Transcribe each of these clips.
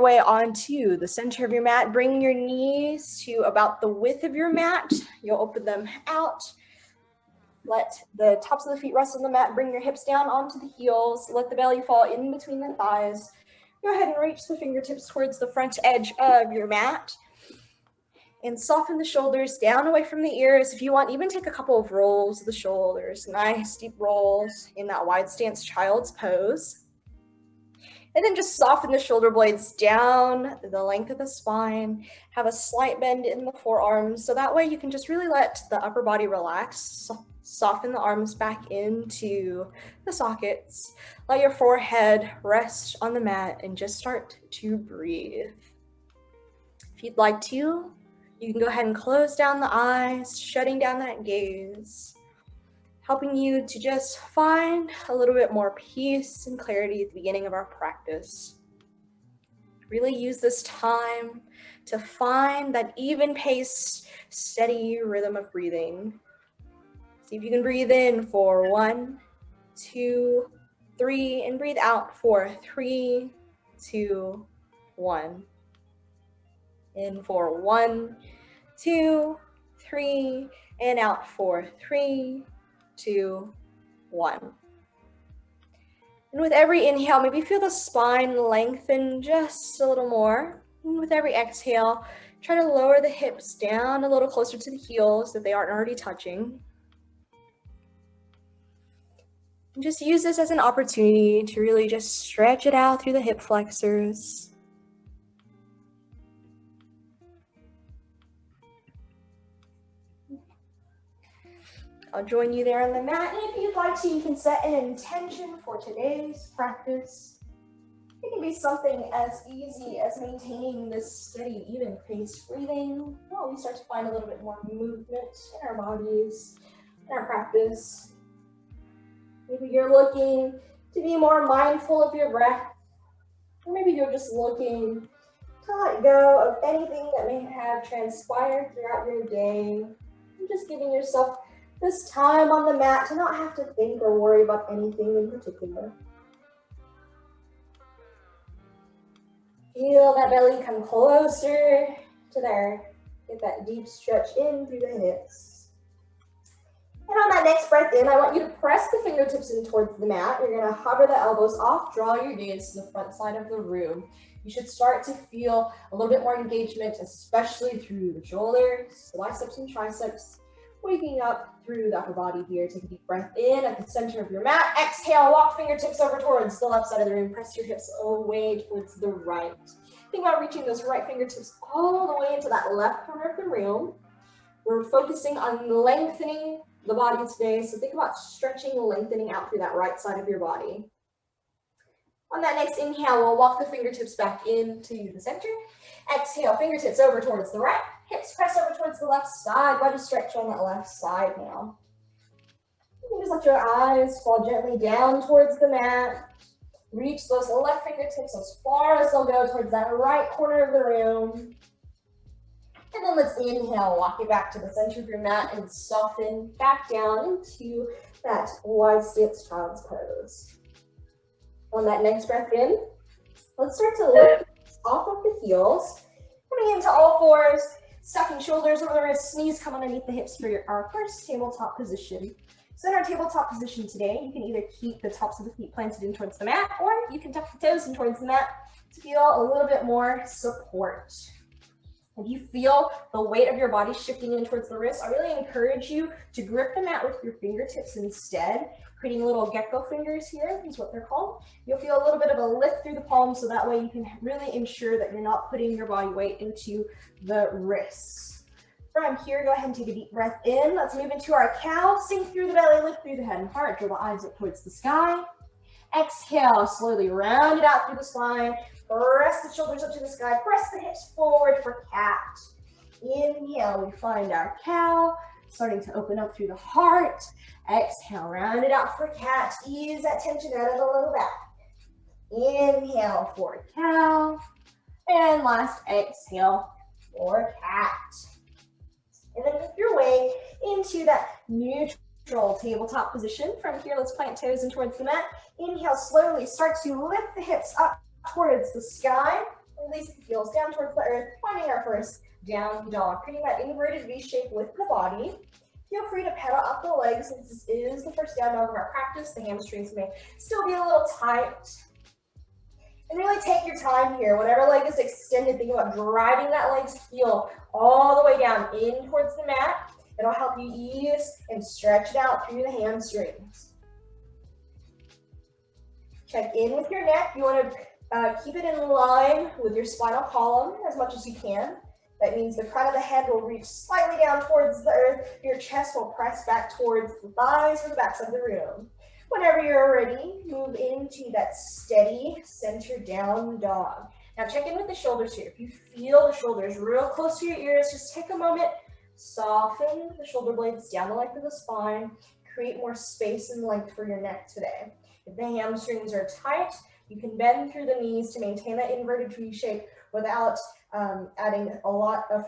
way onto the center of your mat. Bring your knees to about the width of your mat. You'll open them out. Let the tops of the feet rest on the mat. Bring your hips down onto the heels. Let the belly fall in between the thighs. Go ahead and reach the fingertips towards the front edge of your mat. And soften the shoulders down away from the ears. If you want, even take a couple of rolls of the shoulders. Nice deep rolls in that wide stance child's pose. And then just soften the shoulder blades down the length of the spine. Have a slight bend in the forearms. So that way you can just really let the upper body relax. Soften the arms back into the sockets. Let your forehead rest on the mat and just start to breathe. If you'd like to, you can go ahead and close down the eyes, shutting down that gaze, helping you to just find a little bit more peace and clarity at the beginning of our practice. Really use this time to find that even pace, steady rhythm of breathing. See if you can breathe in for 1, 2, 3, and breathe out for 3, 2, 1. In for 1, 2, 3, and out for 3, 2, 1. And with every inhale, maybe feel the spine lengthen just a little more. And with every exhale, try to lower the hips down a little closer to the heels if they aren't already touching. And just use this as an opportunity to really just stretch it out through the hip flexors. I'll join you there on the mat, and if you'd like to, you can set an intention for today's practice. It can be something as easy as maintaining this steady, even paced breathing while we start to find a little bit more movement in our bodies, in our practice. Maybe you're looking to be more mindful of your breath, or maybe you're just looking to let go of anything that may have transpired throughout your day, and just giving yourself this time on the mat to not have to think or worry about anything in particular. Feel that belly come closer to there. Get that deep stretch in through the hips. And on that next breath in, I want you to press the fingertips in towards the mat. You're going to hover the elbows off, draw your gaze to the front side of the room. You should start to feel a little bit more engagement, especially through the shoulders, the biceps and triceps. Waking up through the upper body here. Take a deep breath in at the center of your mat. Exhale, walk fingertips over towards the left side of the room. Press your hips away towards the right. Think about reaching those right fingertips all the way into that left corner of the room. We're focusing on lengthening the body today, so think about stretching and lengthening out through that right side of your body. On that next inhale, we'll walk the fingertips back into the center. Exhale, fingertips over towards the right. Hips press over towards the left side. Body stretch on that left side now. You can just let your eyes fall gently down towards the mat. Reach those left fingertips as far as they'll go towards that right corner of the room. And then let's inhale, walk it back to the center of your mat and soften back down into that wide stance child's pose. On that next breath in, let's start to lift off of the heels, coming into all fours, sucking shoulders over the wrists, knees come underneath the hips for our first tabletop position. So in our tabletop position today, you can either keep the tops of the feet planted in towards the mat, or you can tuck the toes in towards the mat to feel a little bit more support. If you feel the weight of your body shifting in towards the wrists, I really encourage you to grip the mat with your fingertips instead, creating little gecko fingers here is what they're called. You'll feel a little bit of a lift through the palms, so that way you can really ensure that you're not putting your body weight into the wrists. From here, go ahead and take a deep breath in. Let's move into our cow. Sink through the belly, lift through the head and heart, draw the eyes up towards the sky. Exhale, slowly round it out through the spine. Press the shoulders up to the sky. Press the hips forward for cat. Inhale, we find our cow. Starting to open up through the heart. Exhale, round it out for cat. Ease that tension out of the low back. Inhale for cow. And last exhale for cat. And then make your way into that neutral tabletop position. From here, let's plant toes in towards the mat. Inhale, slowly start to lift the hips up towards the sky. Release the heels down towards the earth, finding our first down dog, creating that inverted V shape with the body. Feel free to pedal up the legs since this is the first down dog of our practice. The hamstrings may still be a little tight. And really take your time here. Whatever leg is extended, think about driving that leg's heel all the way down in towards the mat. It'll help you ease and stretch it out through the hamstrings. Check in with your neck. You want to keep it in line with your spinal column as much as you can. That means the crown of the head will reach slightly down towards the earth. Your chest will press back towards the thighs or the backside of the room. Whenever you're ready, move into that steady center down dog. Now check in with the shoulders here. If you feel the shoulders real close to your ears, just take a moment, soften the shoulder blades down the length of the spine, create more space and length for your neck today. If the hamstrings are tight, you can bend through the knees to maintain that inverted V shape without adding a lot of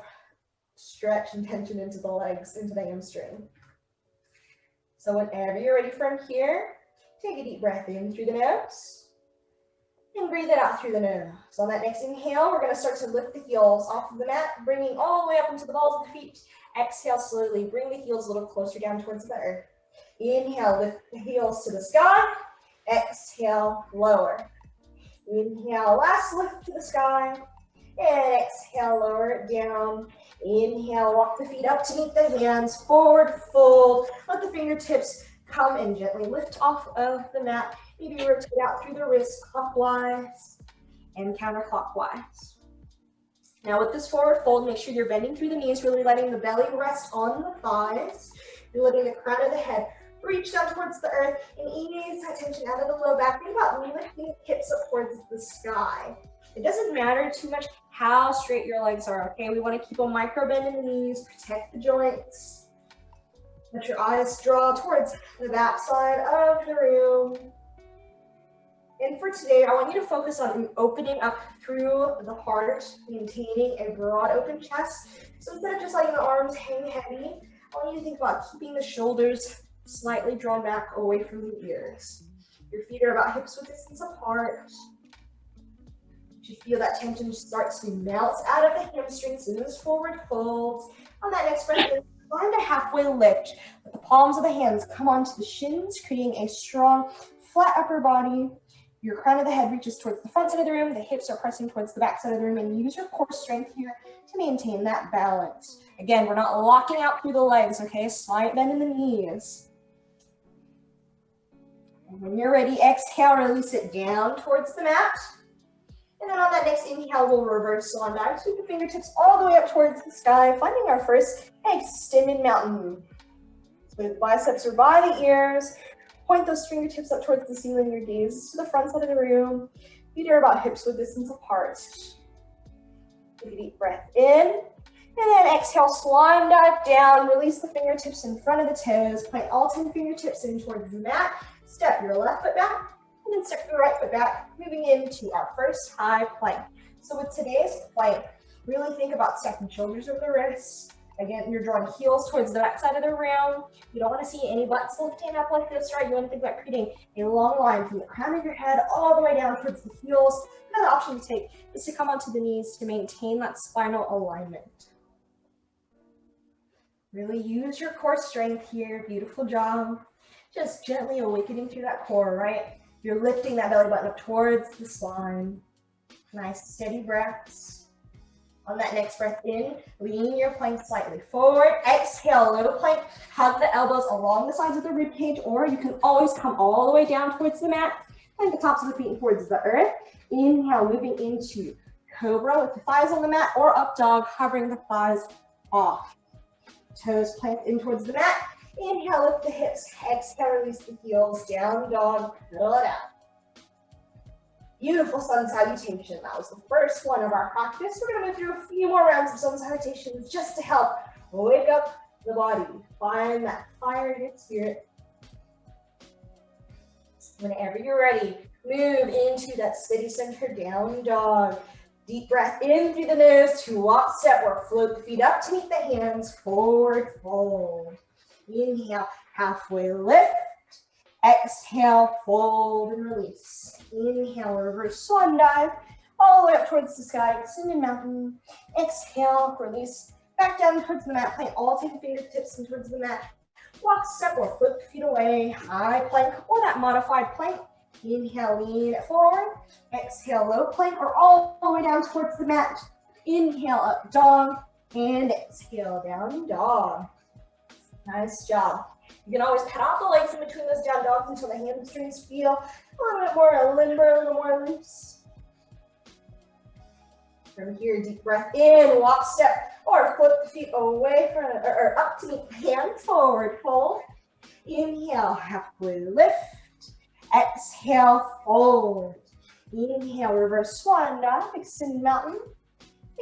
stretch and tension into the legs, into the hamstring. So whenever you're ready from here, take a deep breath in through the nose and breathe it out through the nose. So on that next inhale, we're going to start to lift the heels off of the mat, bringing all the way up into the balls of the feet. Exhale slowly, bring the heels a little closer down towards the earth. Inhale, lift the heels to the sky. Exhale, lower. Inhale, last lift to the sky. And exhale, lower it down. Inhale, walk the feet up to meet the hands, forward fold. Let the fingertips come and gently lift off of the mat. Maybe rotate out through the wrists clockwise and counterclockwise. Now with this forward fold, make sure you're bending through the knees, really letting the belly rest on the thighs. You're letting the crown of the head reach down towards the earth and ease that tension out of the low back. Think about lifting the hips up towards the sky. It doesn't matter too much how straight your legs are, okay? We want to keep a micro bend in the knees, protect the joints. Let your eyes draw towards the back side of the room. And for today, I want you to focus on opening up through the heart, maintaining a broad open chest. So instead of just letting the arms hang heavy, I want you to think about keeping the shoulders slightly drawn back away from the ears. Your feet are about hips width distance apart. You feel that tension start to melt out of the hamstrings in this forward fold. On that next breath, find a halfway lift. Let the palms of the hands come onto the shins, creating a strong, flat upper body. Your crown of the head reaches towards the front side of the room. The hips are pressing towards the back side of the room, and use your core strength here to maintain that balance. Again, we're not locking out through the legs, okay? Slight bend in the knees. And when you're ready, exhale, release it down towards the mat. And then on that next inhale, we'll reverse swan dive. Sweep the fingertips all the way up towards the sky, finding our first extended mountain move. So the biceps are by the ears. Point those fingertips up towards the ceiling. Your gaze to the front side of the room. Feet are about hips width distance apart. Take a deep breath in. And then exhale, swan dive down. Release the fingertips in front of the toes. Point all 10 fingertips in towards the mat. Step your left foot back. And then step your right foot back, moving into our first high plank. So with today's plank, really think about stacking shoulders over the wrists. Again, you're drawing heels towards the back side of the round. You don't want to see any butts lifting up like this, right? You want to think about creating a long line from the crown of your head all the way down towards the heels. Another option to take is to come onto the knees to maintain that spinal alignment. Really use your core strength here. Beautiful job. Just gently awakening through that core, right? You're lifting that belly button up towards the spine. Nice, steady breaths. On that next breath in, lean your plank slightly forward. Exhale, low plank. Hug the elbows along the sides of the rib cage, or you can always come all the way down towards the mat. Plant the tops of the feet towards the earth. Inhale, moving into cobra with the thighs on the mat, or up dog, hovering the thighs off. Toes plant in towards the mat. Inhale, lift the hips. Exhale, release the heels. Down dog, fill it out. Beautiful sun salutation. That was the first one of our practice. We're going to move through a few more rounds of sun salutations just to help wake up the body. Find that fire in your spirit. Whenever you're ready, move into that steady center down dog. Deep breath in through the nose to walk step or float the feet up to meet the hands. Forward fold. Inhale, halfway lift. Exhale, fold and release. Inhale, reverse swan dive. all the way up towards the sky, extended mountain. Exhale, release back down towards the mat. Plant all 10 fingertips in towards the mat. Walk, step, or flip feet away. High plank or that modified plank. Inhale, lean it forward. Exhale, low plank or all the way down towards the mat. Inhale, up dog. And exhale, down dog. Nice job. You can always pat off the legs in between those down dogs until the hamstrings feel a little bit more limber, a little more loose. From here, deep breath in, walk, step, or flip the feet away from, or up to meet hand, forward fold. Inhale, halfway lift. Exhale, fold. Inhale, reverse swan dive, extend mountain.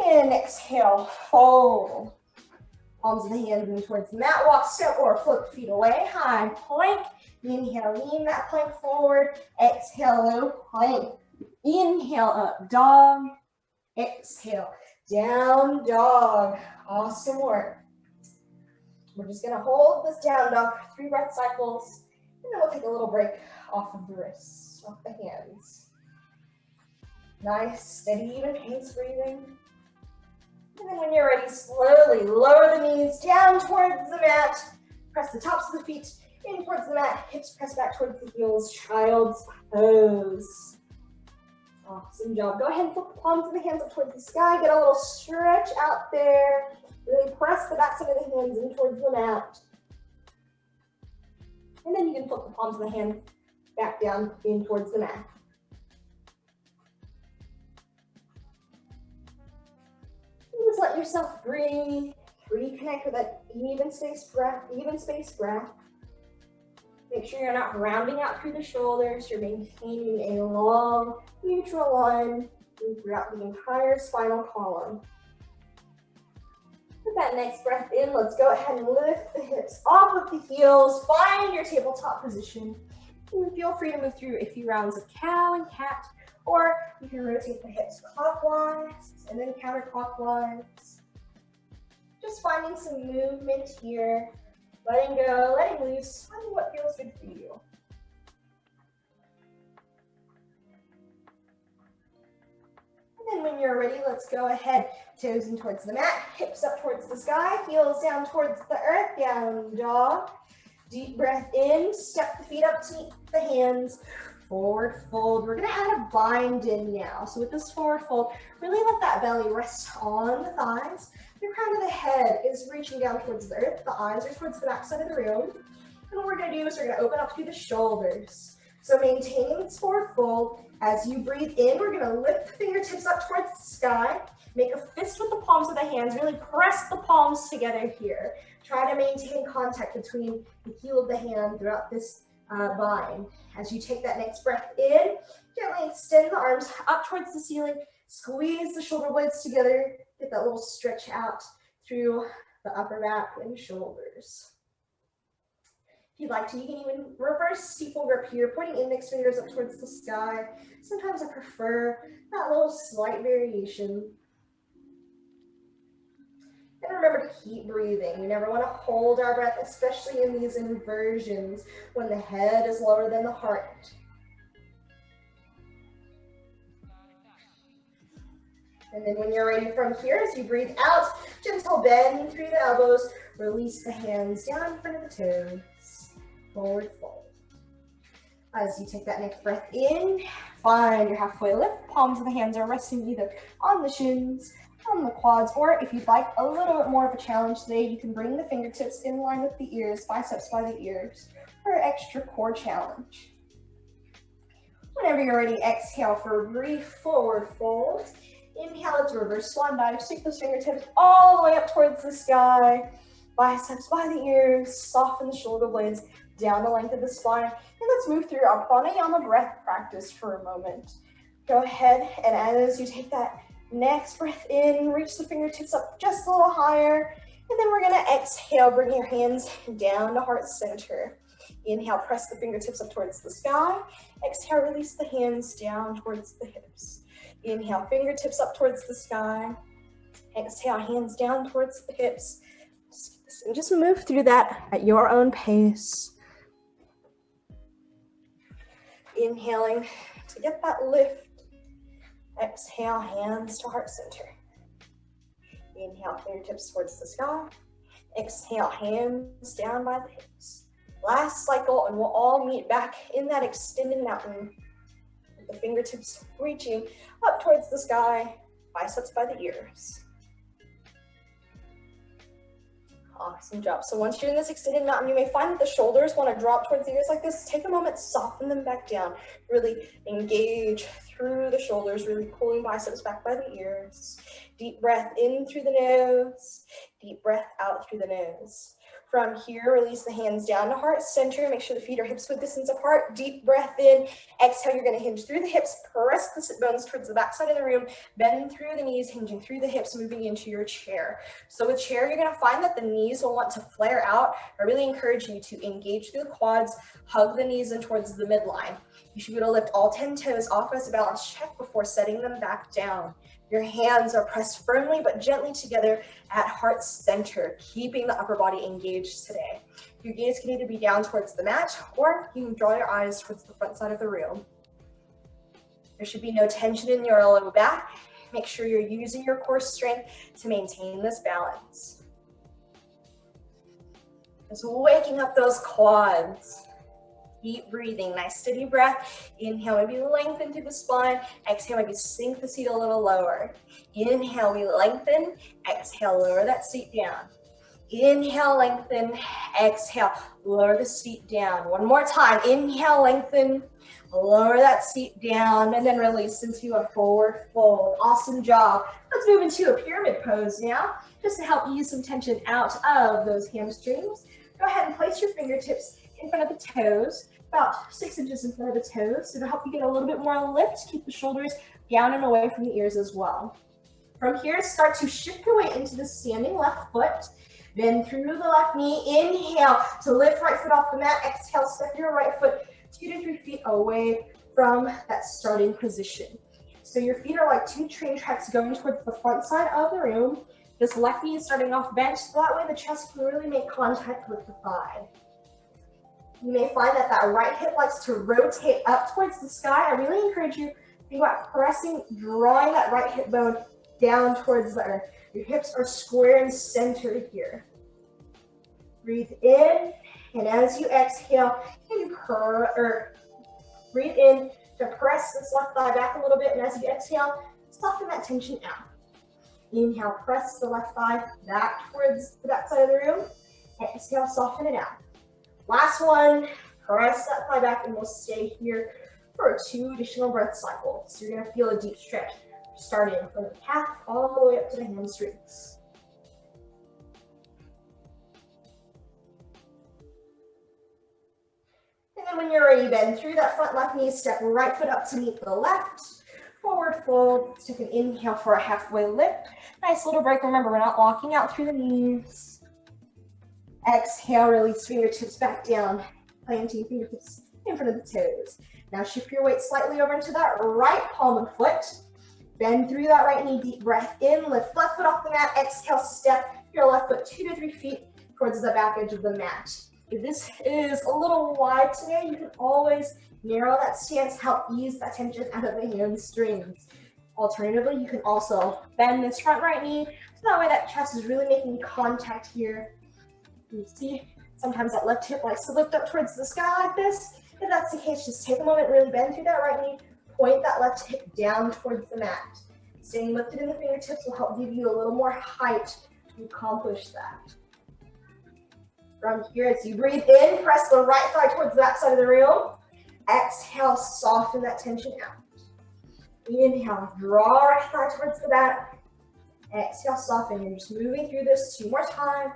And exhale, fold. Palms of the hands in towards the mat, walk, step, or flip feet away, high plank. Inhale, lean that plank forward. Exhale, low plank. Inhale, up dog. Exhale, down dog. Awesome work. We're just gonna hold this down dog for 3 breath cycles, and then we'll take a little break off of the wrists, off the hands. Nice, steady, even pace breathing. And then when you're ready, slowly lower the knees down towards the mat. Press the tops of the feet in towards the mat. Hips press back towards the heels. Child's pose. Awesome job. Go ahead and flip the palms of the hands up towards the sky. Get a little stretch out there. Really press the backs of the hands in towards the mat. And then you can flip the palms of the hand back down in towards the mat. Just let yourself breathe. Reconnect with that even space breath. Make sure you're not rounding out through the shoulders. You're maintaining a long, neutral line throughout the entire spinal column. With that next breath in, let's go ahead and lift the hips off of the heels. Find your tabletop position. And feel free to move through a few rounds of cow and cat, or you can rotate the hips clockwise and then counterclockwise. Just finding some movement here. Letting go, letting loose, finding what feels good for you. And then when you're ready, let's go ahead. Toes in towards the mat, hips up towards the sky, heels down towards the earth, down dog. Deep breath in, step the feet up to meet the hands. Forward fold. We're gonna add a bind in now. So with this forward fold, really let that belly rest on the thighs. The crown of the head is reaching down towards the earth. The eyes are towards the back side of the room. And what we're gonna do is we're gonna open up through the shoulders. So maintaining this forward fold. As you breathe in, we're gonna lift the fingertips up towards the sky. Make a fist with the palms of the hands. Really press the palms together here. Try to maintain contact between the heel of the hand throughout this bind. As you take that next breath in, gently extend the arms up towards the ceiling. Squeeze the shoulder blades together. Get that little stretch out through the upper back and shoulders. If you'd like to, you can even reverse steeple grip here, pointing index fingers up towards the sky. Sometimes I prefer that little slight variation. And remember to keep breathing. We never want to hold our breath, especially in these inversions when the head is lower than the heart. And then when you're ready from here, as you breathe out, gentle bend through the elbows, release the hands down in front of the toes, forward fold. As you take that next breath in, find your halfway lift. Palms of the hands are resting either on the shins, on the quads, or if you'd like a little bit more of a challenge today, you can bring the fingertips in line with the ears, biceps by the ears, for extra core challenge. Whenever you're ready, exhale for a brief forward fold. Inhale to reverse swan dive. Stick those fingertips all the way up towards the sky. Biceps by the ears. Soften the shoulder blades down the length of the spine. And let's move through our pranayama breath practice for a moment. Go ahead, and as you take that next breath in, reach the fingertips up just a little higher. And then we're going to exhale, bring your hands down to heart center. Inhale, press the fingertips up towards the sky. Exhale, release the hands down towards the hips. Inhale, fingertips up towards the sky. Exhale, hands down towards the hips. And just move through that at your own pace. Inhaling to get that lift. Exhale, hands to heart center. Inhale, fingertips towards the sky. Exhale, hands down by the hips. Last cycle, and we'll all meet back in that extended mountain. With the fingertips reaching up towards the sky, biceps by the ears. Awesome job. So once you're in this extended mountain, you may find that the shoulders want to drop towards the ears like this. Take a moment, soften them back down. Really engage through the shoulders, really pulling biceps back by the ears. Deep breath in through the nose. Deep breath out through the nose. From here, release the hands down to heart center. Make sure the feet are hips width distance apart. Deep breath in. Exhale, you're going to hinge through the hips. Press the sit bones towards the back side of the room. Bend through the knees, hinging through the hips, moving into your chair. So with chair, you're going to find that the knees will want to flare out. I really encourage you to engage through the quads, hug the knees in towards the midline. You should be able to lift all 10 toes off as a balance check before setting them back down. Your hands are pressed firmly but gently together at heart center, keeping the upper body engaged today. Your gaze can either be down towards the mat, or you can draw your eyes towards the front side of the room. There should be no tension in your low back. Make sure you're using your core strength to maintain this balance. Just waking up those quads. Deep breathing, nice steady breath. Inhale, maybe lengthen through the spine. Exhale, maybe sink the seat a little lower. Inhale, we lengthen. Exhale, lower that seat down. Inhale, lengthen. Exhale, lower the seat down. One more time. Inhale, lengthen. Lower that seat down, and then release into a forward fold. Awesome job. Let's move into a pyramid pose now, just to help ease some tension out of those hamstrings. Go ahead and place your fingertips in front of the toes, about 6 inches in front of the toes. So to help you get a little bit more lift, keep the shoulders down and away from the ears as well. From here, start to shift your weight into the standing left foot. Then through the left knee, inhale to lift right foot off the mat. Exhale, step your right foot 2 to 3 feet away from that starting position. So your feet are like 2 train tracks going towards the front side of the room. This left knee is starting off bent, so that way the chest can really make contact with the thigh. You may find that that right hip likes to rotate up towards the sky. I really encourage you to think about pressing, drawing that right hip bone down towards the earth. Your hips are square and centered here. Breathe in, and as you exhale, you breathe in to press this left thigh back a little bit, and as you exhale, soften that tension out. Inhale, press the left thigh back towards the back side of the room. Exhale, soften it out. Last one, press that thigh back, and we'll stay here for 2 additional breath cycles. So you're gonna feel a deep stretch, starting from the calf all the way up to the hamstrings. And then when you're ready, bend through that front left knee, step right foot up to meet the left. Forward fold, let's take an inhale for a halfway lift. Nice little break. Remember, we're not locking out through the knees. Exhale, release fingertips back down, planting fingertips in front of the toes. Now shift your weight slightly over into that right palm of the foot. Bend through that right knee, deep breath in, lift left foot off the mat. Exhale, step your left foot 2 to 3 feet towards the back edge of the mat. If this is a little wide today, you can always narrow that stance, help ease that tension out of the hamstrings. Alternatively, you can also bend this front right knee, so that way that chest is really making contact here. You see, sometimes that left hip likes to lift up towards the sky like this. If that's the case, just take a moment, really bend through that right knee, point that left hip down towards the mat. Staying lifted in the fingertips will help give you a little more height to accomplish that. From here, as you breathe in, press the right thigh towards the back side of the room. Exhale, soften that tension out. Inhale, draw right thigh towards the back. Exhale, soften. You're just moving through this 2 more times.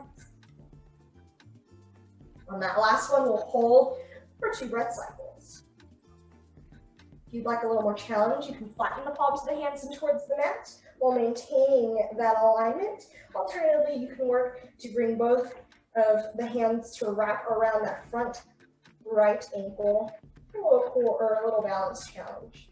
On that last one, we'll hold for 2 breath cycles. If you'd like a little more challenge, you can flatten the palms of the hands in towards the mat while maintaining that alignment. Alternatively, you can work to bring both of the hands to wrap around that front right ankle for a little core or a little balance challenge.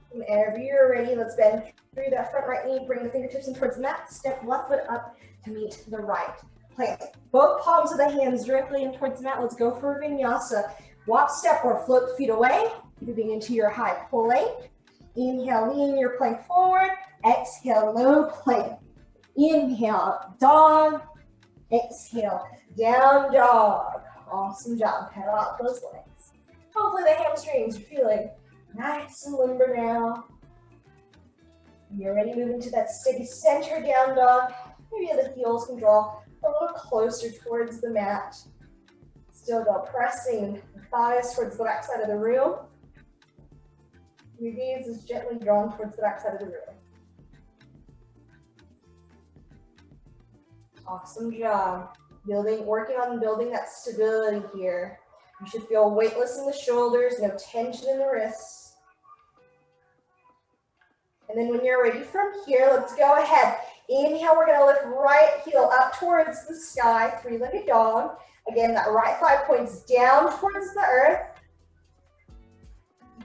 Whenever you're ready, let's bend through that front right knee, bring the fingertips in towards the mat, step left foot up to meet the right. Plant both palms of the hands directly in towards the mat. Let's go for vinyasa. Walk, step, or float the feet away, moving into your high plank. Inhale, lean your plank forward. Exhale, low plank. Inhale, dog. Exhale, down dog. Awesome job. Pedal out those legs. Hopefully the hamstrings are feeling nice and limber now. You're ready, moving to that steady center down dog. Maybe the heels can draw a little closer towards the mat. Still go, pressing the thighs towards the back side of the room. Your gaze is gently drawn towards the back side of the room. Awesome job. Working on building that stability here. You should feel weightless in the shoulders, no tension in the wrists. And then when you're ready from here, let's go ahead. Inhale, we're gonna lift right heel up towards the sky, three-legged dog. Again, that right thigh points down towards the earth.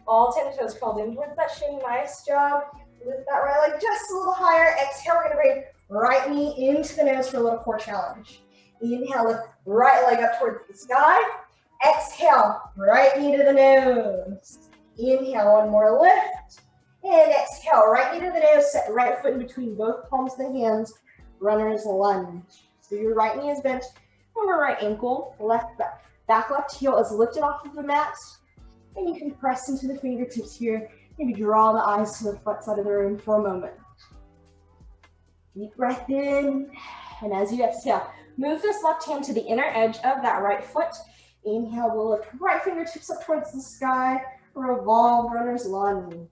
All 10 toes curled in towards that shin, nice job. Lift that right leg just a little higher. Exhale, we're gonna bring right knee into the nose for a little core challenge. Inhale, lift right leg up towards the sky. Exhale, right knee to the nose. Inhale, one more lift. And exhale, right knee to the nose, set right foot in between both palms of the hands, runner's lunge. So your right knee is bent over right ankle, left back left heel is lifted off of the mat, and you can press into the fingertips here, maybe draw the eyes to the front side of the room for a moment. Deep breath in, and as you exhale, move this left hand to the inner edge of that right foot. Inhale, we'll lift right fingertips up towards the sky, revolve runner's lunge.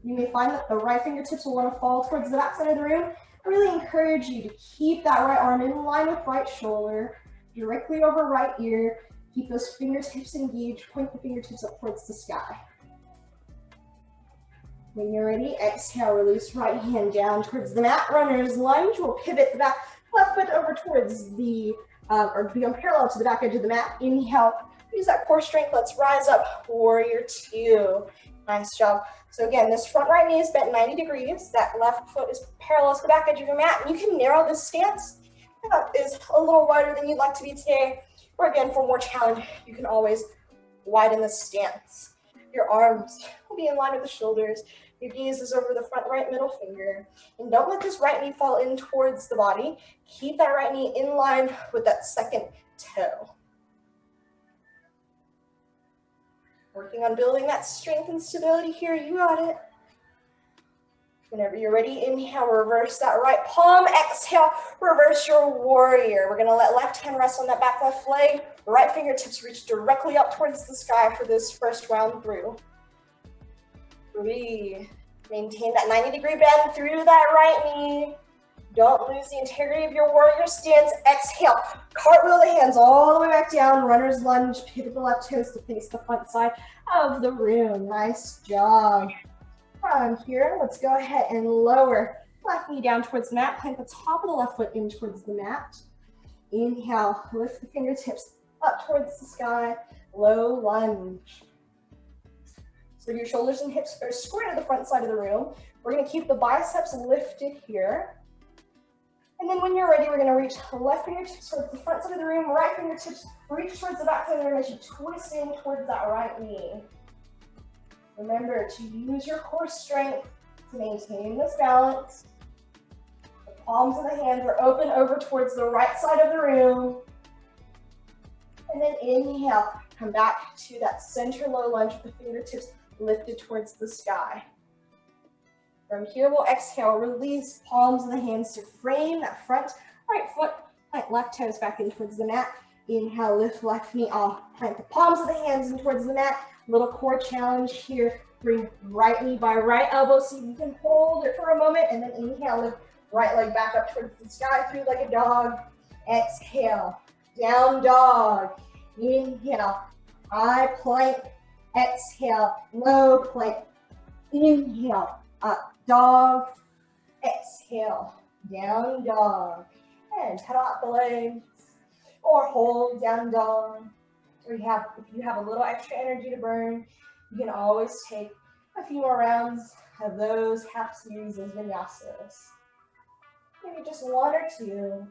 You may find that the right fingertips will want to fall towards the back side of the room. I really encourage you to keep that right arm in line with right shoulder, directly over right ear. Keep those fingertips engaged, point the fingertips up towards the sky. When you're ready, exhale, release right hand down towards the mat, runner's lunge. We'll pivot the back left foot over towards the, or be on parallel to the back edge of the mat. Inhale, use that core strength. Let's rise up, warrior two. Nice job. So again, this front right knee is bent 90 degrees. That left foot is parallel to the back edge of your mat. And you can narrow this stance. That is a little wider than you'd like to be today. Or again, for more challenge, you can always widen the stance. Your arms will be in line with the shoulders. Your gaze is over the front right middle finger. And don't let this right knee fall in towards the body. Keep that right knee in line with that second toe. Working on building that strength and stability here. You got it. Whenever you're ready, inhale, reverse that right palm. Exhale, reverse your warrior. We're gonna let left hand rest on that back left leg. Right fingertips reach directly up towards the sky for this first round through. Breathe. Maintain that 90-degree bend through that right knee. Don't lose the integrity of your warrior stance. Exhale, cartwheel the hands all the way back down. Runner's lunge, pivot the left toes to face the front side of the room. Nice job. From here, let's go ahead and lower left knee down towards the mat. Plant the top of the left foot in towards the mat. Inhale, lift the fingertips up towards the sky. Low lunge. So your shoulders and hips are square to the front side of the room. We're going to keep the biceps lifted here. And then when you're ready, we're going to reach the left fingertips towards the front side of the room, right fingertips reach towards the back side of the room as you twist in towards that right knee. Remember to use your core strength to maintain this balance. The palms of the hands are open over towards the right side of the room. And then inhale, come back to that center low lunge with the fingertips lifted towards the sky. From here, we'll exhale, release palms of the hands to frame that front right foot, plant left toes back in towards the mat. Inhale, lift left knee off, plant the palms of the hands in towards the mat. Little core challenge here. Bring right knee by right elbow so you can hold it for a moment, and then inhale, lift right leg back up towards the sky, three-legged dog. Exhale, down dog. Inhale, high plank. Exhale, low plank. Inhale, up dog. Exhale, down dog. And pedal out the legs, or hold down dog. Or if you have a little extra energy to burn, you can always take a few more rounds of those half series of vinyasas. Maybe just one or two.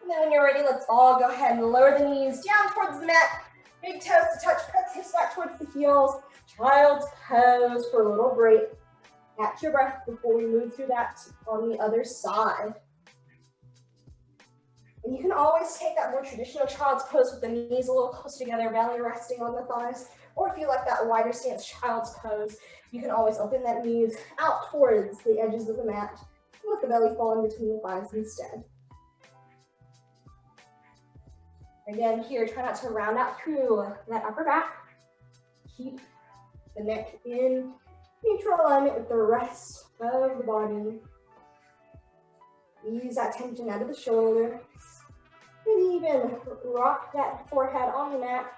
And then when you're ready, let's all go ahead and lower the knees down towards the mat. Big toes to touch, press hips back towards the heels. Child's pose for a little break. Catch your breath before we move through that on the other side. And you can always take that more traditional child's pose with the knees a little closer together, belly resting on the thighs. Or if you like that wider stance child's pose, you can always open that knees out towards the edges of the mat. Let the belly fall in between the thighs instead. Again, here, try not to round out through that upper back. Keep the neck in neutral alignment with the rest of the body. Ease that tension out of the shoulders. And even rock that forehead on the mat,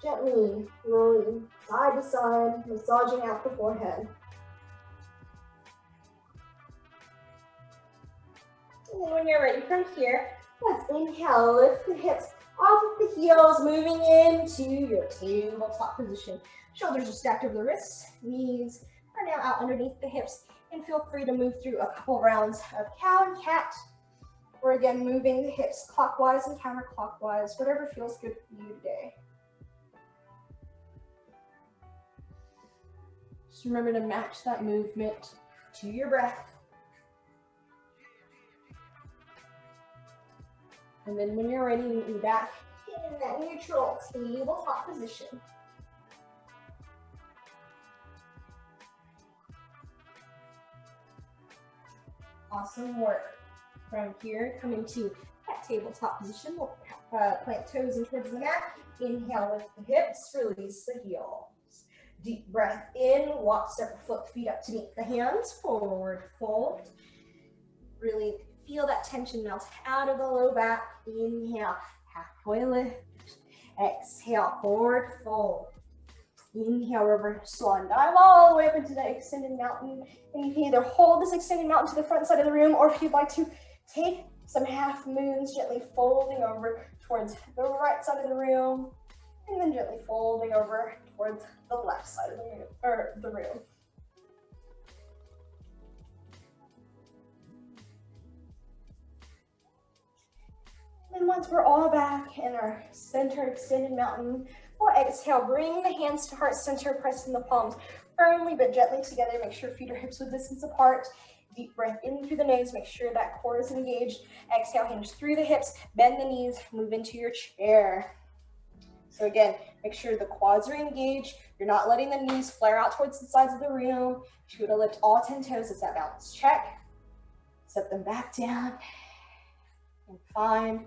gently rolling side to side, massaging out the forehead. And then when you're ready from here, let's inhale, lift the hips off of the heels, moving into your tabletop position. Shoulders are stacked over the wrists, knees are now out underneath the hips, and feel free to move through a couple rounds of cow and cat. Or again, moving the hips clockwise and counterclockwise, whatever feels good for you today. Just remember to match that movement to your breath. And then when you're ready, meet me back in that neutral tabletop position. Awesome work. From here, come into that tabletop position. We'll plant toes in towards the mat. Inhale, lift the hips, release the heels. Deep breath in, walk, step, foot, feet up to meet the hands, forward fold. Really feel that tension melt out of the low back. Inhale, halfway lift. Exhale, forward fold. Inhale, reverse swan dive all the way up into that extended mountain. And you can either hold this extended mountain to the front side of the room, or if you'd like to, take some half moons, gently folding over towards the right side of the room, and then gently folding over towards the left side of the room, And once we're all back in our center extended mountain, we'll exhale, bring the hands to heart center, pressing the palms firmly but gently together. Make sure feet are hips width distance apart. Deep breath in through the nose, make sure that core is engaged. Exhale, hinge through the hips, bend the knees, move into your chair. So again, make sure the quads are engaged. You're not letting the knees flare out towards the sides of the room. You're gonna lift all 10 toes. It's that balance check. Set them back down and find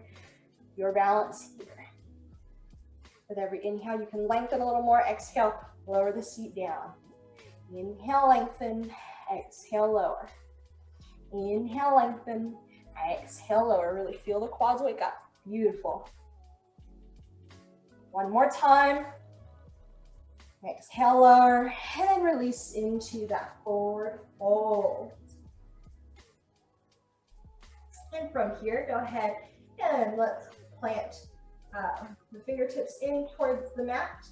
your balance here. With every inhale, you can lengthen a little more. Exhale, lower the seat down. Inhale, lengthen. Exhale, lower. Inhale, lengthen. Exhale, lower. Really feel the quads wake up. Beautiful. One more time. Exhale, lower, and then release into that forward fold. And from here, go ahead and let's plant the fingertips in towards the mat.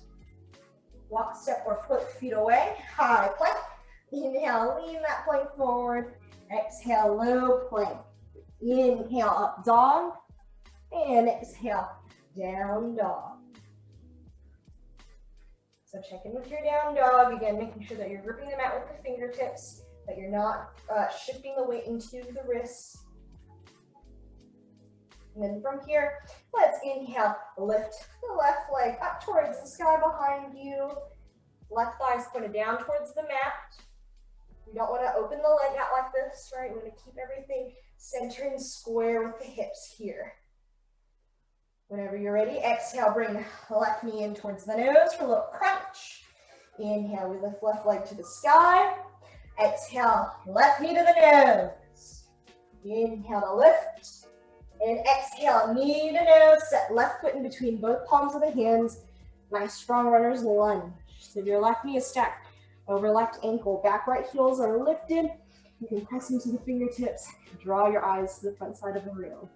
Walk, step, or foot, feet away. High plank. Inhale, lean that plank forward. Exhale, low plank. Inhale, up dog. And exhale, down dog. So check in with your down dog. Again, making sure that you're gripping the mat with the fingertips, that you're not shifting the weight into the wrists. And then from here, let's inhale, lift the left leg up towards the sky behind you. Left thigh is pointed down towards the mat. We don't want to open the leg out like this, right? We want to keep everything centered and square with the hips here. Whenever you're ready, exhale, bring the left knee in towards the nose for a little crunch. Inhale, we lift left leg to the sky. Exhale, left knee to the nose. Inhale to lift. And exhale, knee to nose. Set left foot in between both palms of the hands. Nice strong runner's lunge. So your left knee is stacked over left ankle. Back right heels are lifted. You can press into the fingertips. Draw your eyes to the front side of the room.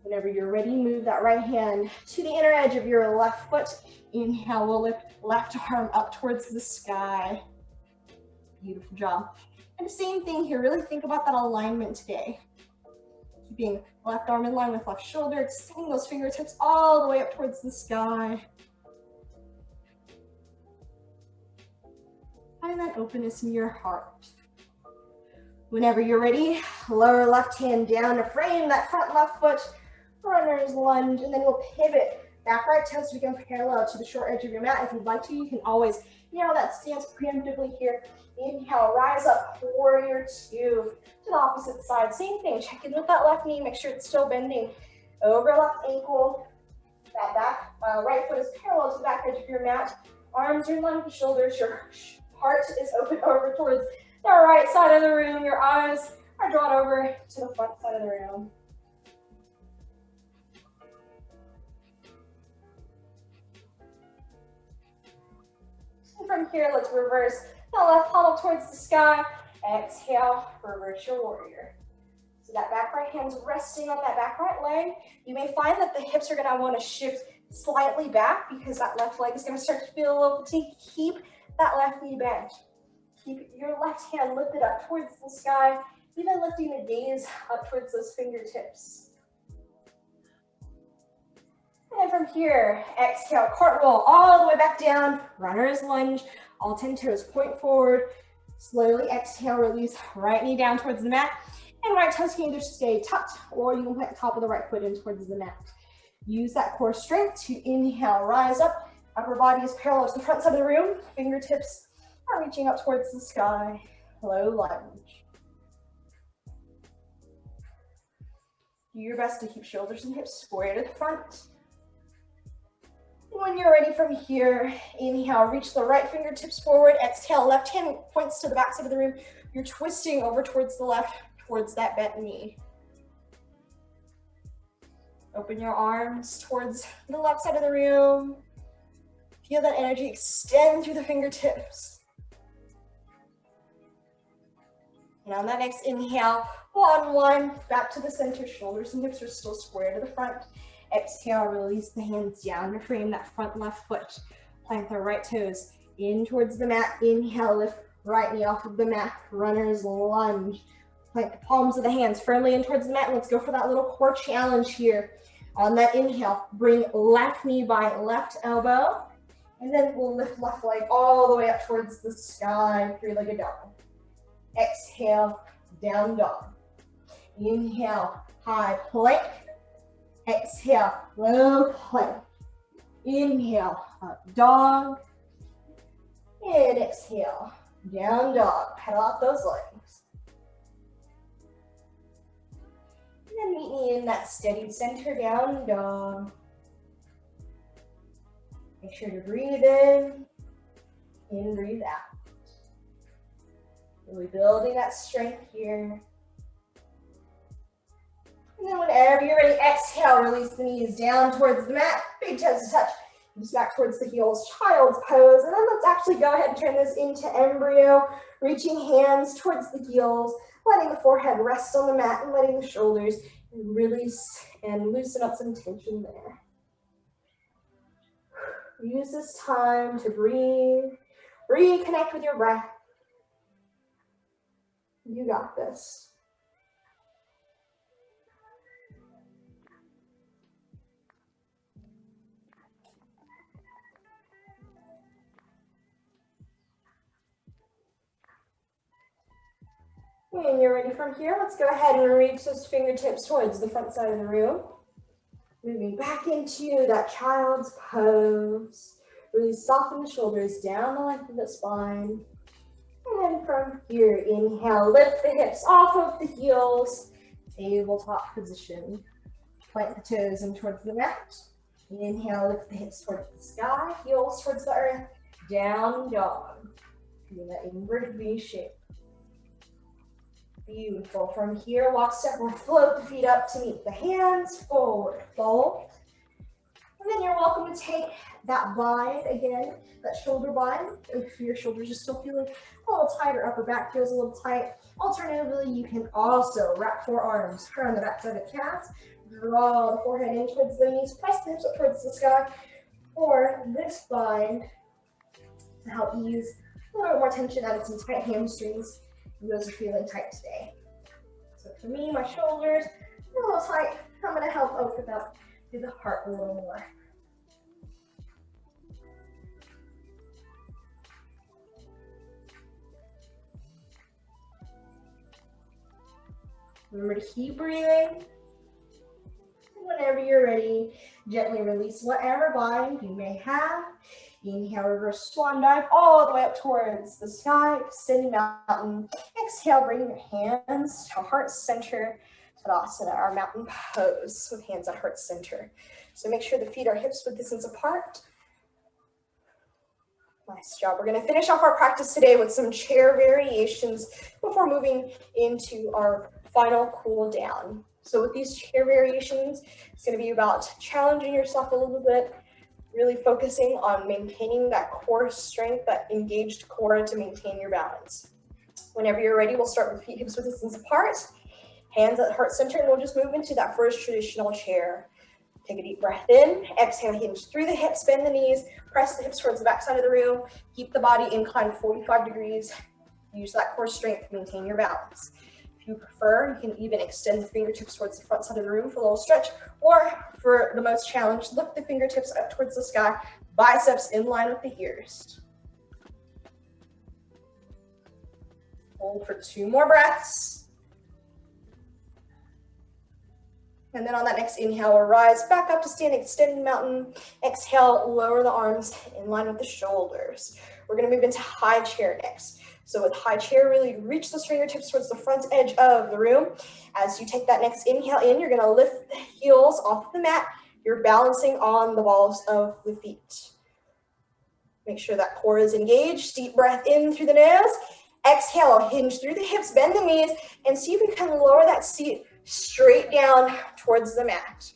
Whenever you're ready, move that right hand to the inner edge of your left foot. Inhale, we'll lift left arm up towards the sky. Beautiful job. And the same thing here, really think about that alignment today. Keeping left arm in line with left shoulder, extending those fingertips all the way up towards the sky. Find that openness in your heart. Whenever you're ready, lower left hand down to frame that front left foot, runner's lunge, and then we'll pivot. Back right toes become parallel to the short edge of your mat. If you'd like to, you can always narrow that stance preemptively here. Inhale, rise up, warrior two. To the opposite side, same thing. Check in with that left knee, make sure it's still bending. Over left ankle, that back right foot is parallel to the back edge of your mat. Arms are in line with the shoulders, your heart is open over towards the right side of the room. Your eyes are drawn over to the front side of the room. And from here, let's reverse the left palm up towards the sky. Exhale, reverse your warrior. So that back right hand's resting on that back right leg. You may find that the hips are going to want to shift slightly back because that left leg is going to start to feel a little fatigued. Keep that left knee bent. Keep your left hand lifted up towards the sky, even lifting the gaze up towards those fingertips. And from here, exhale, cartwheel all the way back down, runner's lunge, all 10 toes point forward. Slowly exhale, release right knee down towards the mat, and right toes can either stay tucked or you can put the top of the right foot in towards the mat. Use that core strength to inhale, rise up, upper body is parallel to the front side of the room, fingertips are reaching up towards the sky, low lunge. Do your best to keep shoulders and hips square to the front. When you're ready from here, inhale, reach the right fingertips forward, exhale, left hand points to the back side of the room. You're twisting over towards the left, towards that bent knee. Open your arms towards the left side of the room. Feel that energy extend through the fingertips. And on that next inhale, one, back to the center, shoulders and hips are still square to the front. Exhale, release the hands down to frame that front left foot. Plant the right toes in towards the mat. Inhale, lift right knee off of the mat. Runner's lunge. Plant the palms of the hands firmly in towards the mat. Let's go for that little core challenge here. On that inhale, bring left knee by left elbow. And then we'll lift left leg all the way up towards the sky, three-legged dog. Exhale, down dog. Inhale, high plank. Exhale, low plank. Inhale, up dog. And exhale, down dog. Pedal out those legs. And then meet me in that steady center down dog. Make sure to breathe in and breathe out. Really building that strength here. And then whenever you're ready, exhale, release the knees down towards the mat, big toes to touch. Just back towards the heels, child's pose. And then let's actually go ahead and turn this into embryo, reaching hands towards the heels, letting the forehead rest on the mat and letting the shoulders release and loosen up some tension there. Use this time to breathe, reconnect with your breath. You got this. When you're ready from here, let's go ahead and reach those fingertips towards the front side of the room. Moving back into that child's pose. Really soften the shoulders down the length of the spine. And then from here, inhale, lift the hips off of the heels. Tabletop position. Plant the toes in towards the mat. Inhale, lift the hips towards the sky. Heels towards the earth. Down dog. Doing that inverted V shape. Beautiful. From here, walk, step, or float the feet up to meet the hands. Forward fold. And then you're welcome to take that bind again, that shoulder bind. If your shoulders are still feeling a little tight or upper back feels a little tight. Alternatively, you can also wrap forearms around the back side of the calves. Draw the forehead in towards the knees. Press the hips up towards the sky. Or this bind to help ease a little more tension out of some tight hamstrings. Those are feeling tight today. So for me, my shoulders A little tight. I'm gonna help open up through the heart a little more. Remember to keep breathing. Whenever you're ready, gently release whatever bind you may have. Inhale, reverse swan dive all the way up towards the sky, extending mountain. Exhale, bring your hands to heart center, Tadasana, our mountain pose with hands at heart center. So make sure the feet are hips width distance apart. Nice job. We're going to finish off our practice today with some chair variations before moving into our final cool down. So with these chair variations, it's going to be about challenging yourself a little bit, really focusing on maintaining that core strength, that engaged core to maintain your balance. Whenever you're ready, we'll start with feet hips width distance apart, hands at heart center, and we'll just move into that first traditional chair. Take a deep breath in, exhale, hinge through the hips, bend the knees, press the hips towards the back side of the room, keep the body inclined 45 degrees, use that core strength to maintain your balance. If you prefer, you can even extend the fingertips towards the front side of the room for a little stretch, or for the most challenge, lift the fingertips up towards the sky, biceps in line with the ears. Hold for 2 more breaths. And then on that next inhale, we'll rise back up to stand, extend mountain. Exhale, lower the arms in line with the shoulders. We're gonna move into high chair next. So with high chair, really reach those fingertips towards the front edge of the room. As you take that next inhale in, you're gonna lift the heels off the mat. You're balancing on the balls of the feet. Make sure that core is engaged. Deep breath in through the nose. Exhale, hinge through the hips, bend the knees, and see if you can lower that seat straight down towards the mat.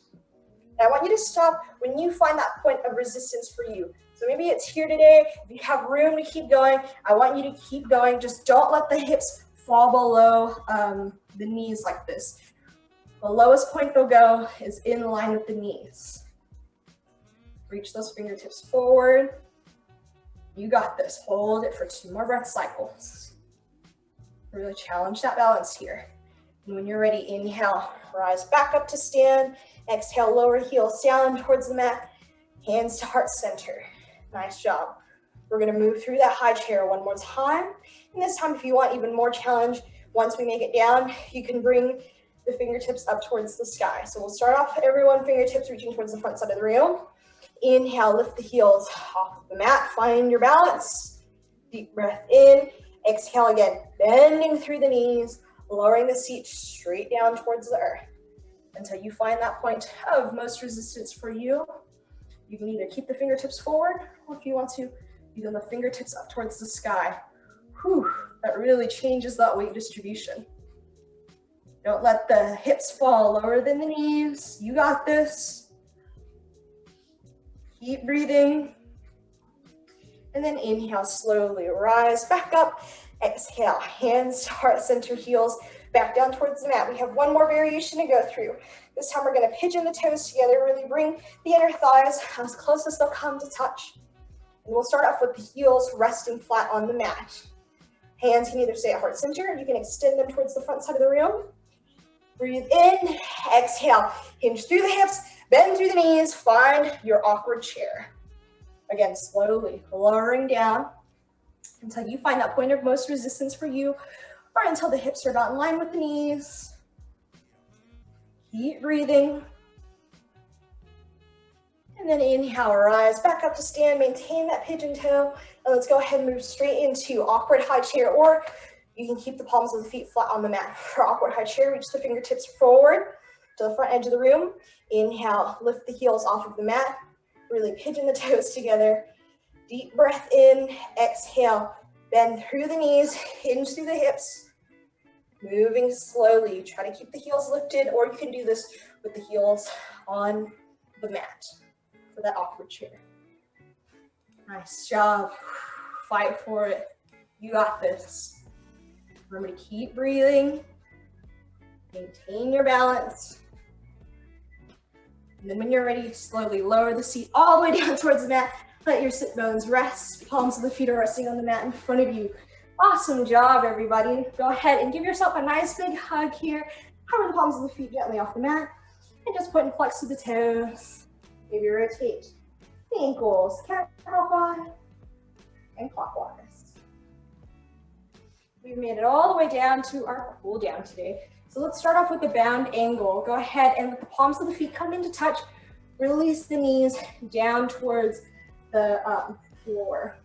Now I want you to stop when you find that point of resistance for you. So maybe it's here today. If you have room to keep going, I want you to keep going. Just don't let the hips fall below the knees like this. The lowest point they'll go is in line with the knees. Reach those fingertips forward. You got this. Hold it for 2 more breath cycles. Really challenge that balance here. And when you're ready, inhale, rise back up to stand. Exhale, lower heels down towards the mat. Hands to heart center. Nice job. We're gonna move through that high chair one more time. And this time, if you want even more challenge, once we make it down, you can bring the fingertips up towards the sky. So we'll start off, everyone, fingertips reaching towards the front side of the room. Inhale, lift the heels off the mat, find your balance. Deep breath in. Exhale again, bending through the knees, lowering the seat straight down towards the earth. Until you find that point of most resistance for you. You can either keep the fingertips forward, or if you want to, even the fingertips up towards the sky. Whew, that really changes that weight distribution. Don't let the hips fall lower than the knees. You got this. Keep breathing. And then inhale, slowly rise back up. Exhale, hands to heart center, heels back down towards the mat. We have one more variation to go through. This time we're gonna pigeon the toes together, really bring the inner thighs as close as they'll come to touch. And we'll start off with the heels resting flat on the mat. Hands can either stay at heart center, or you can extend them towards the front side of the room. Breathe in, exhale, hinge through the hips, bend through the knees, find your awkward chair. Again, slowly lowering down until you find that point of most resistance for you, or until the hips are not in line with the knees. Keep breathing. And then inhale, rise back up to stand, maintain that pigeon toe. And let's go ahead and move straight into awkward high chair, or you can keep the palms of the feet flat on the mat. For awkward high chair, reach the fingertips forward to the front edge of the room. Inhale, lift the heels off of the mat. Really pigeon the toes together. Deep breath in, exhale, bend through the knees, hinge through the hips. Moving slowly, try to keep the heels lifted, or you can do this with the heels on the mat for that awkward chair. Nice job. Fight for it. You got this. Remember to keep breathing. Maintain your balance. And then when you're ready, slowly lower the seat all the way down towards the mat. Let your sit bones rest. Palms of the feet are resting on the mat in front of you. Awesome job, everybody. Go ahead and give yourself a nice big hug here. Hover the palms of the feet gently off the mat, and just point and flex through the toes. Maybe rotate the ankles counterclockwise and clockwise. We've made it all the way down to our cool down today. So let's start off with the bound angle. Go ahead and let the palms of the feet come into touch. Release the knees down towards the floor.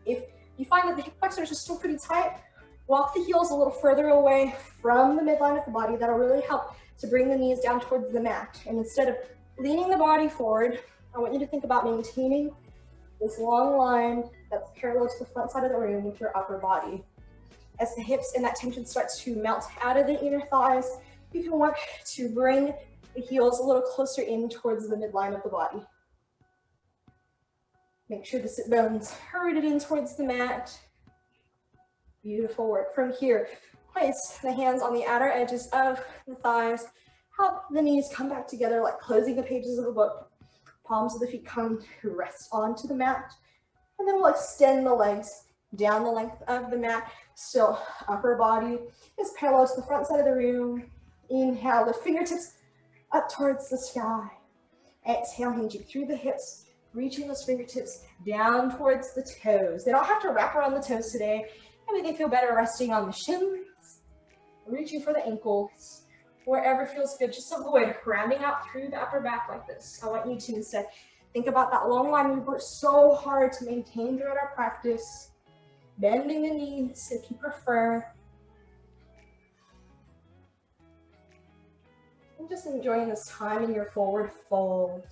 If you find that the hip flexors are still pretty tight, walk the heels a little further away from the midline of the body. That'll really help to bring the knees down towards the mat. And instead of leaning the body forward, I want you to think about maintaining this long line that's parallel to the front side of the room with your upper body. As the hips and that tension starts to melt out of the inner thighs, you can work to bring the heels a little closer in towards the midline of the body. Make sure the sit bones are rooted in towards the mat. Beautiful work. From here, place the hands on the outer edges of the thighs. Help the knees come back together like closing the pages of a book. Palms of the feet come to rest onto the mat. And then we'll extend the legs down the length of the mat. Still, upper body is parallel to the front side of the room. Inhale, lift fingertips up towards the sky. Exhale, hinging through the hips, reaching those fingertips down towards the toes. They don't have to wrap around the toes today. Maybe they feel better resting on the shins, reaching for the ankles, wherever feels good. Just avoid rounding out through the upper back like this. I want you to instead think about that long line we've worked so hard to maintain throughout our practice. Bending the knees if you prefer. And just enjoying this time in your forward fold.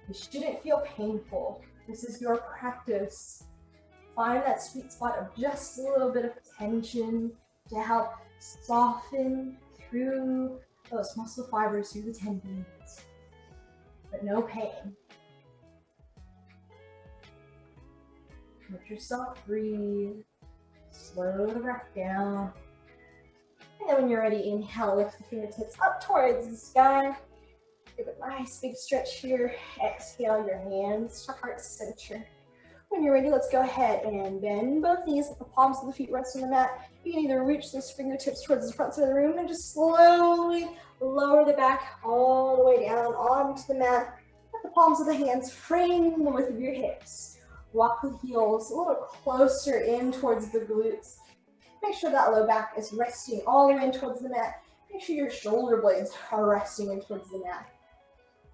It shouldn't feel painful. This is your practice. Find that sweet spot of just a little bit of tension to help soften through those muscle fibers, through the tendons, but no pain. Let yourself breathe. Slow the breath down. And then when you're ready, inhale, lift the fingertips up towards the sky. Give a nice big stretch here. Exhale your hands to heart center. When you're ready, let's go ahead and bend both knees. Let the palms of the feet rest on the mat. You can either reach those fingertips towards the front side of the room and just slowly lower the back all the way down onto the mat. Let the palms of the hands frame the width of your hips. Walk the heels a little closer in towards the glutes. Make sure that low back is resting all the way in towards the mat. Make sure your shoulder blades are resting in towards the mat.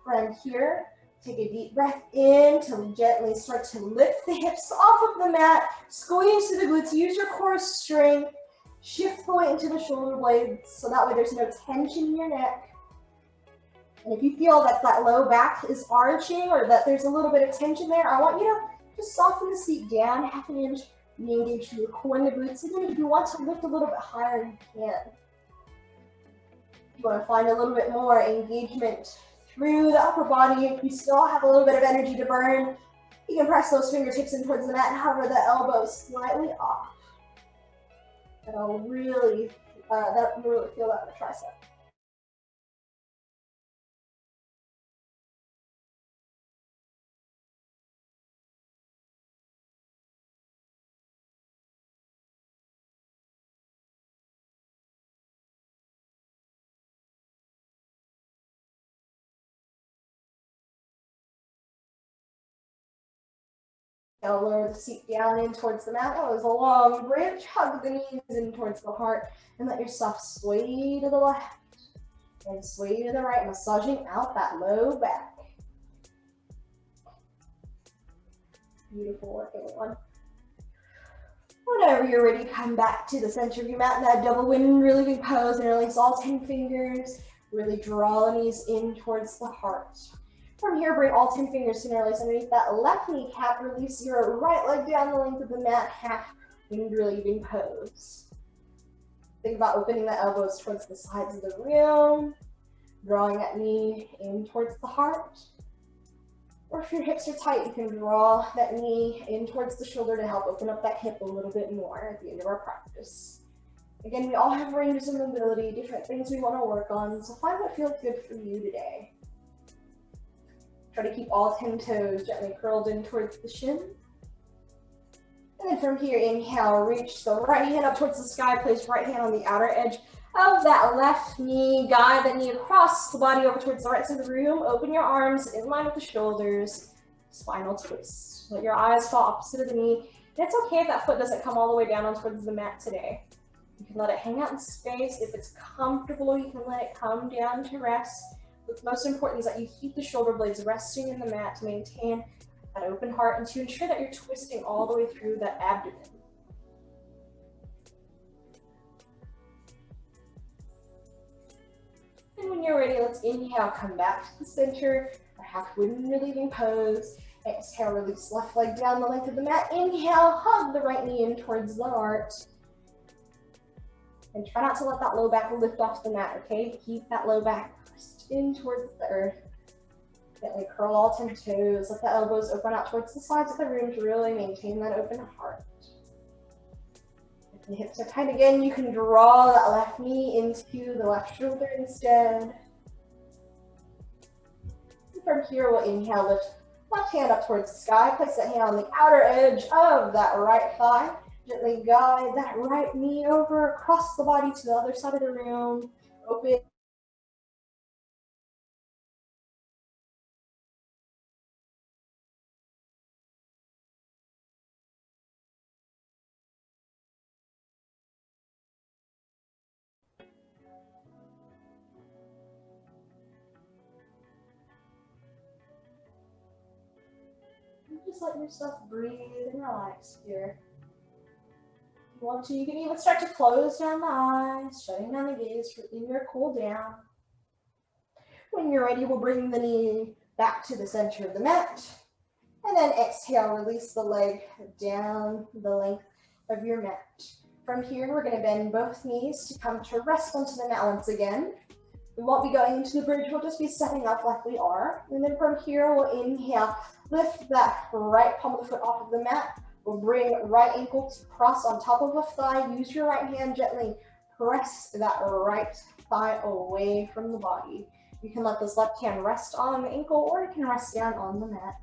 From here, take a deep breath in to gently start to lift the hips off of the mat. Squeeze to the glutes. Use your core strength. Shift the weight into the shoulder blades so that way there's no tension in your neck. And if you feel that that low back is arching or that there's a little bit of tension there, I want you to just soften the seat down half an inch. Re-engage through your core and the glutes. And then if you want to lift a little bit higher, you can. If you want to find a little bit more engagement through the upper body, if you still have a little bit of energy to burn, you can press those fingertips in towards the mat and hover the elbows slightly off. That'll really feel that in the tricep. Now lower the seat down in towards the mat. That was a long bridge. Hug the knees in towards the heart and let yourself sway to the left and sway to the right, massaging out that low back. Beautiful work, everyone. Whenever you're ready, come back to the center of your mat in that double wind, really big pose, and release all 10 fingers. Really draw the knees in towards the heart. From here, bring all 10 fingers to interlace underneath that left kneecap. Release your right leg down the length of the mat, half winged relieving pose. Think about opening the elbows towards the sides of the room, drawing that knee in towards the heart. Or if your hips are tight, you can draw that knee in towards the shoulder to help open up that hip a little bit more at the end of our practice. Again, we all have ranges of mobility, different things we want to work on, so find what feels good for you today. Try to keep all 10 toes gently curled in towards the shin. And then from here, inhale, reach the right hand up towards the sky, place right hand on the outer edge of that left knee. Guide that knee across the body over towards the right side of the room. Open your arms in line with the shoulders. Spinal twist. Let your eyes fall opposite of the knee. And it's okay if that foot doesn't come all the way down on towards the mat today. You can let it hang out in space. If it's comfortable, you can let it come down to rest. What's most important is that you keep the shoulder blades resting in the mat to maintain that open heart and to ensure that you're twisting all the way through that abdomen. And when you're ready, let's inhale, come back to the center, our half wind relieving pose. Exhale, release left leg down the length of the mat. Inhale, hug the right knee in towards the heart. And try not to let that low back lift off the mat, okay? Keep that low back pressed in towards the earth. Gently curl all 10 toes. Let the elbows open out towards the sides of the room to really maintain that open heart. If the hips are tight again, you can draw that left knee into the left shoulder instead. And from here, we'll inhale, lift left hand up towards the sky. Place that hand on the outer edge of that right thigh. Gently guide that right knee over across the body to the other side of the room. Open. Just let yourself breathe and relax here. If you want to, you can even start to close down the eyes, shutting down the gaze in your cool down. When you're ready, we'll bring the knee back to the center of the mat. And then exhale, release the leg down the length of your mat. From here, we're going to bend both knees to come to rest onto the mat once again. We won't be going into the bridge, we'll just be setting up like we are. And then from here, we'll inhale, lift that right palm of the foot off of the mat. We'll bring right ankle to cross on top of left thigh. Use your right hand, gently press that right thigh away from the body. You can let this left hand rest on the ankle or it can rest down on the mat.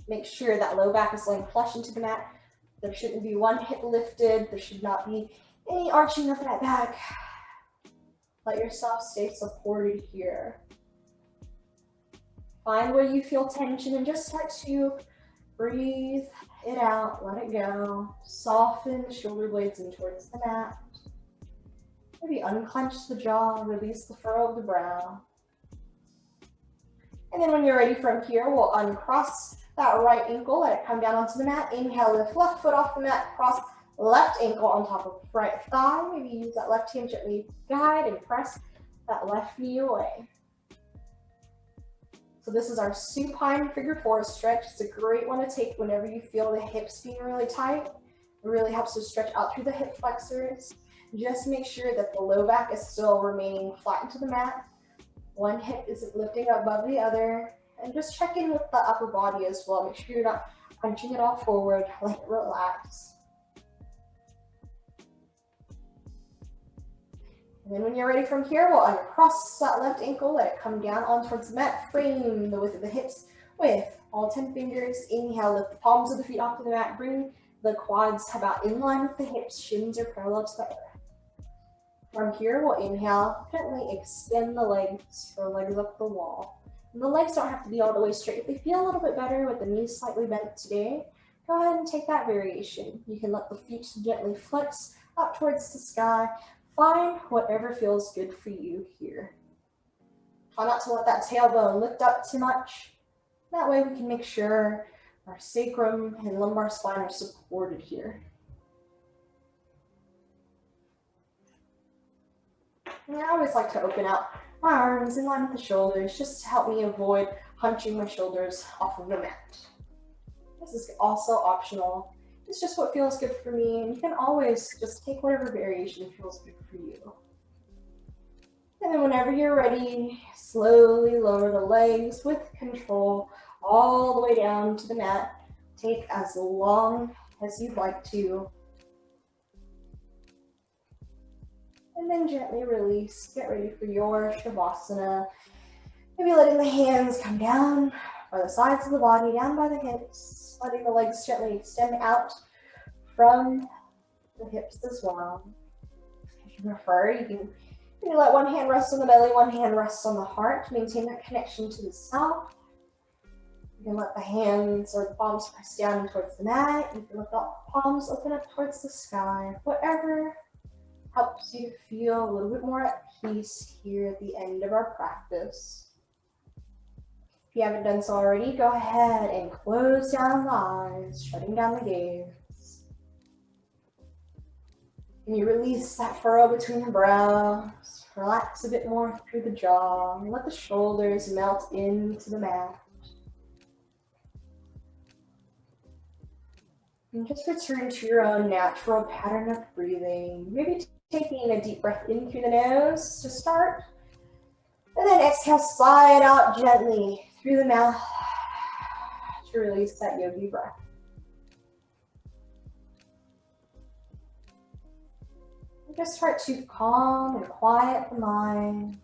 Make sure that low back is laying flush into the mat. There shouldn't be one hip lifted. There should not be any arching of that back. Let yourself stay supported here. Find where you feel tension and just start to breathe it out, let it go. Soften the shoulder blades in towards the mat. Maybe unclench the jaw, release the furrow of the brow. And then when you're ready from here, we'll uncross that right ankle, let it come down onto the mat. Inhale, lift left foot off the mat, cross left ankle on top of right thigh. Maybe use that left hand gently guide and press that left knee away. So this is our supine figure four stretch. It's a great one to take whenever you feel the hips being really tight. It really helps to stretch out through the hip flexors. Just make sure that the low back is still remaining flat into the mat. One hip isn't lifting above the other. And just check in with the upper body as well. Make sure you're not punching it all forward. Let it relax. And then when you're ready from here, we'll uncross that left ankle, let it come down on towards the mat, frame the width of the hips with all 10 fingers. Inhale, lift the palms of the feet off of the mat, bring the quads about in line with the hips, shins are parallel to the earth. From here, we'll inhale, gently extend the legs, or legs up the wall. And the legs don't have to be all the way straight. If they feel a little bit better with the knees slightly bent today, go ahead and take that variation. You can let the feet gently flex up towards the sky. Find whatever feels good for you here. Try not to let that tailbone lift up too much. That way we can make sure our sacrum and lumbar spine are supported here. And I always like to open out my arms in line with the shoulders just to help me avoid hunching my shoulders off of the mat. This is also optional. It's just what feels good for me, and you can always just take whatever variation feels good for you. And then whenever you're ready, slowly lower the legs with control all the way down to the mat. Take as long as you'd like to. And then gently release. Get ready for your Shavasana. Maybe letting the hands come down by the sides of the body, down by the hips. Letting the legs gently extend out from the hips as well. If you prefer, you can maybe let one hand rest on the belly, one hand rest on the heart to maintain that connection to the self. You can let the hands or the palms press down towards the mat. You can let the palms open up towards the sky. Whatever helps you to feel a little bit more at peace here at the end of our practice. If you haven't done so already, go ahead and close down the eyes, shutting down the gaze. And you release that furrow between the brows. Relax a bit more through the jaw. And let the shoulders melt into the mat. And just return to your own natural pattern of breathing. Maybe taking a deep breath in through the nose to start. And then exhale, slide out gently through the mouth to release that yogi breath. And just start to calm and quiet the mind.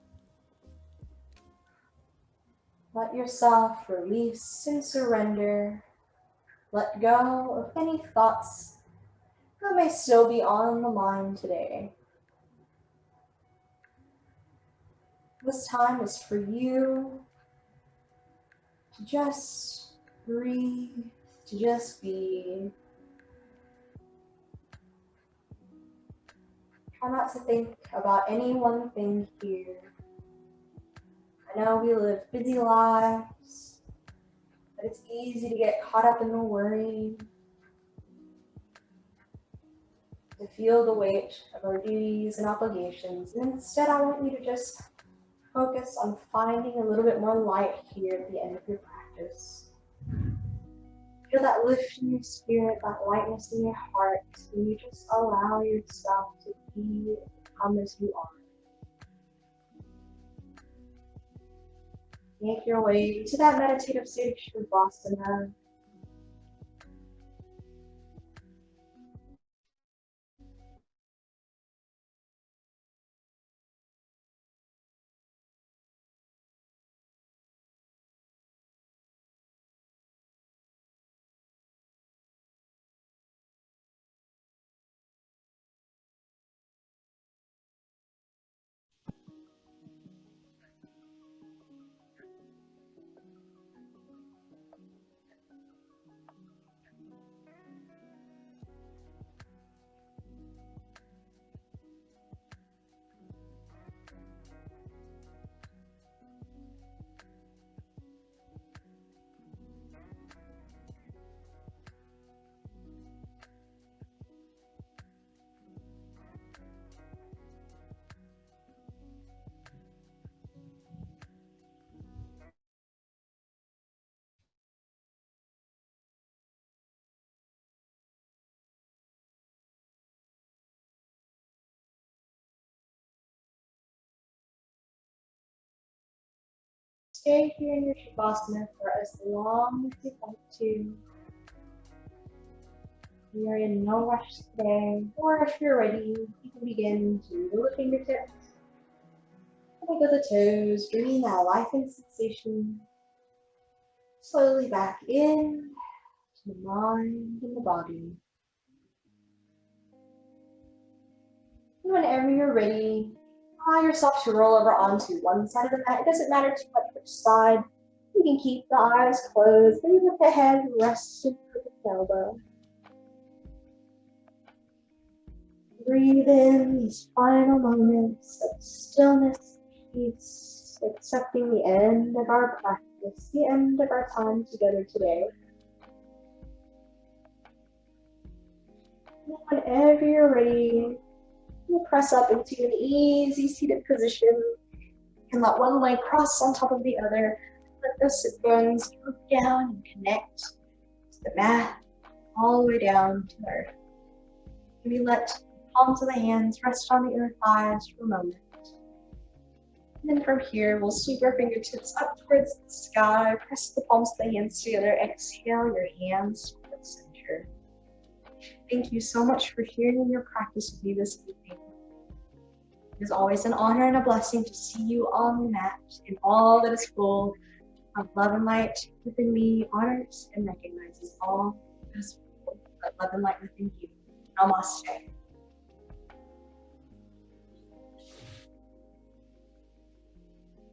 Let yourself release and surrender. Let go of any thoughts that may still be on the mind today. This time is for you to just breathe, to just be. Try not to think about any one thing here. I know we live busy lives, but it's easy to get caught up in the worry, to feel the weight of our duties and obligations. And instead, I want you to just focus on finding a little bit more light here at the end of your practice. Feel that lift in your spirit, that lightness in your heart, and you just allow yourself to be come as you are. Make your way to that meditative state of Shavasana. Stay here in your Shavasana for as long as you'd like to. We are in no rush today, or if you're ready, you can begin to wiggle the fingertips, wiggle the toes, bringing that life and sensation slowly back in to the mind and the body. And whenever you're ready, allow yourself to roll over onto one side of the mat. It doesn't matter too much which side. You can keep the eyes closed, maybe with the head rested for the elbow. Breathe in these final moments of stillness, peace, accepting the end of our practice, the end of our time together today. And whenever you're ready, we'll press up into an easy seated position. You can let one leg cross on top of the other. Let the sit bones move down and connect to the mat all the way down to earth. Maybe let the palms of the hands rest on the inner thighs for a moment. And then from here, we'll sweep our fingertips up towards the sky, press the palms of the hands together, exhale your hands towards center. Thank you so much for sharing your practice with me this evening. It is always an honor and a blessing to see you on the mat in all that is full of love and light within me, honors and recognizes all that is full of love and light within you. Namaste.